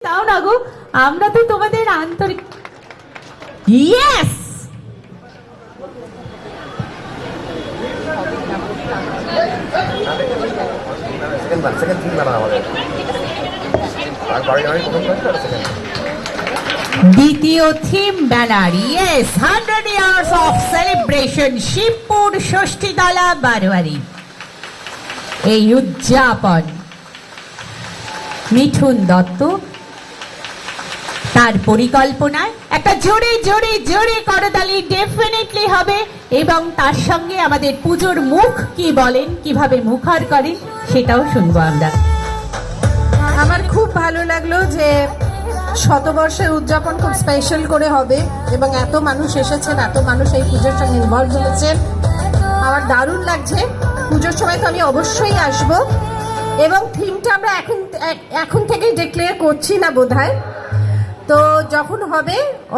দাও না গো, আমরা তো তোমাদের আন্তরিক। ইয়েস, দ্বিতীয় theme banner. Yes, 100 years of celebration Shibpur Sashthitala বারোয়ারি। এই উদযাপন মিঠুন দত্ত তার পরিকল্পনায় একটা জোরে জোরে জোরে করতালি ডেফিনেটলি হবে, এবং তার সঙ্গে আমাদের পুজোর মুখ কি বলেন, কিভাবে মুখর করেন, সেটাও শুনবো আমরা। আমার খুব ভালো লাগলো যে শতবর্ষের উদযাপন খুব স্পেশাল করে হবে এবং এত মানুষ এসেছেন, এত মানুষ এই পুজোর সঙ্গে ইনভলভ হয়েছেন। আমার দারুণ লাগছে। পুজোর সময় তো আমি অবশ্যই আসব, এবং থিমটা আমরা এখন থেকেই ডিক্লেয়ার করছি না বোধহয়, তো যখন হবে